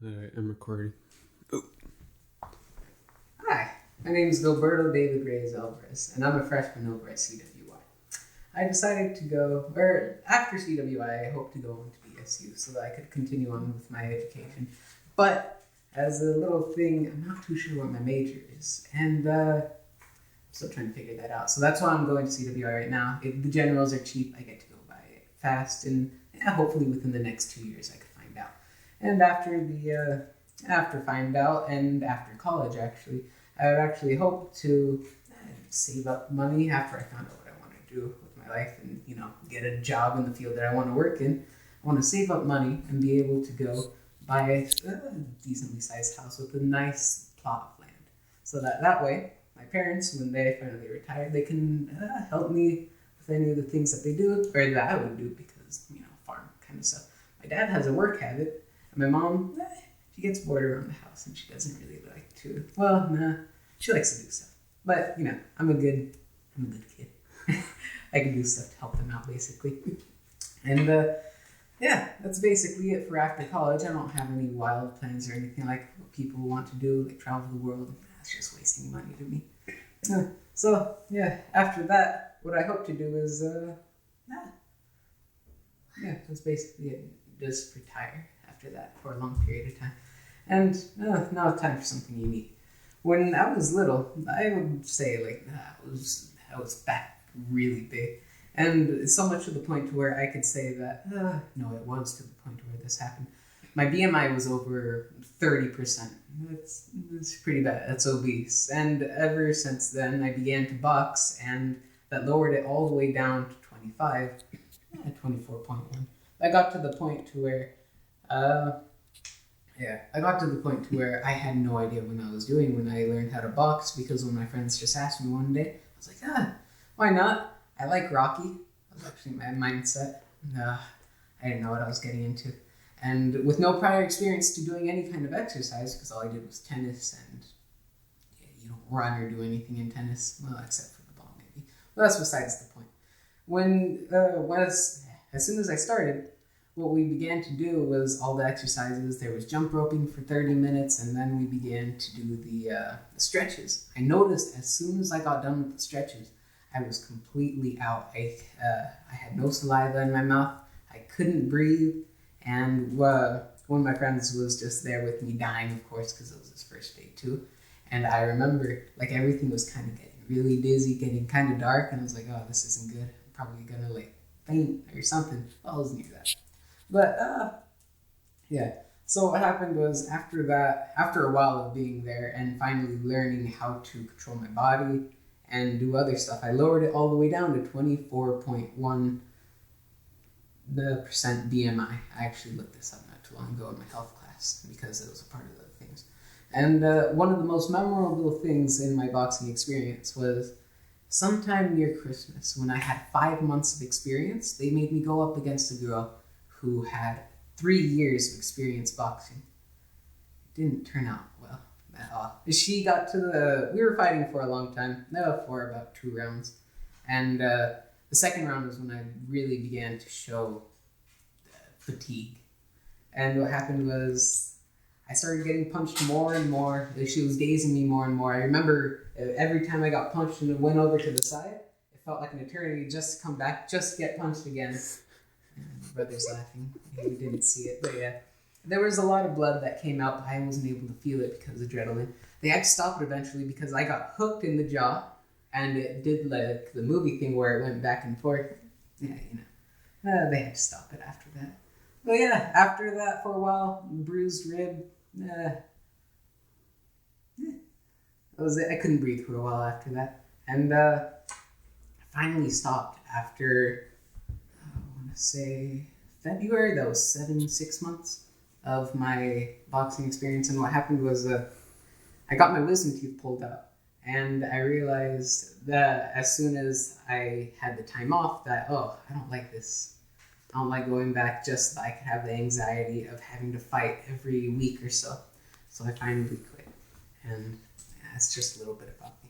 Alright, I'm recording. Hi, my name is Gilberto David Reyes Alvarez, and I'm a freshman over at CWI. I decided to go, or after CWI, I hope to go on to BSU so that I could continue on with my education. But as a little thing, I'm not too sure what my major is, and I'm still trying to figure that out. So that's why I'm going to CWI right now. The generals are cheap, I get to go buy it fast, and hopefully within the next 2 years I could find out. And after find out, and after college actually, I would actually hope to save up money after I found out what I want to do with my life and, get a job in the field that I want to work in. I want to save up money and be able to go buy a decently sized house with a nice plot of land. So that way, my parents, when they finally retire, they can help me with any of the things that they do, or that I would do because, farm kind of stuff. My dad has a work habit, and my mom, she gets bored around the house and she doesn't really like to, she likes to do stuff. But, I'm a good kid. I can do stuff to help them out, basically. And, that's basically it for after college. I don't have any wild plans or anything like what people want to do, like travel the world. That's just wasting money to me. After that, what I hope to do is, that's basically it. Just retire after that for a long period of time. And now it's time for something unique. When I was little, I would say I was back really big. And so much to the point to where I could say that, it was to the point where this happened. My BMI was over 30%. It's pretty bad. That's obese. And ever since then, I began to box, and that lowered it all the way down to 24.1. I got to the point to where, I had no idea what I was doing when I learned how to box, because when my friends just asked me one day, I was like, why not? I like Rocky. That was actually my mindset. I didn't know what I was getting into. And with no prior experience to doing any kind of exercise, because all I did was tennis, and you don't run or do anything in tennis, well, except for the ball maybe. Well, that's besides the point. As soon as I started, what we began to do was all the exercises. There was jump roping for 30 minutes, and then we began to do the stretches. I noticed as soon as I got done with the stretches, I was completely out. I had no saliva in my mouth. I couldn't breathe. And one of my friends was just there with me, dying, of course, because it was his first day too. And I remember, everything was kind of getting really dizzy, getting kind of dark, and I was like, oh, this isn't good. I'm probably going to, faint or something. Well, I was near that. But, So what happened was, after a while of being there and finally learning how to control my body and do other stuff, I lowered it all the way down to 24.1% BMI. I actually looked this up not too long ago in my health class because it was a part of the things. And one of the most memorable things in my boxing experience was sometime near Christmas, when I had 5 months of experience, they made me go up against a girl who had 3 years of experience boxing. It didn't turn out well at all. She got we were fighting for a long time, for about 2 rounds. And the second round was when I really began to show fatigue. And what happened was I started getting punched more and more. She was dazing me more and more. I remember every time I got punched and it went over to the side, it felt like an eternity just to come back, just get punched again. And my brother's laughing. He didn't see it, but yeah. There was a lot of blood that came out, but I wasn't able to feel it because of adrenaline. They had to stop it eventually because I got hooked in the jaw, and it did the movie thing where it went back and forth. Yeah, they had to stop it after that. But yeah, after that for a while, bruised rib. That was it. I couldn't breathe for a while after that. And I finally stopped after, I want to say, February. That was 6 months of my boxing experience. And what happened was I got my wisdom teeth pulled out. And I realized that as soon as I had the time off that, I don't like this. I don't like going back just so I could have the anxiety of having to fight every week or so. So I finally quit. And that's just a little bit about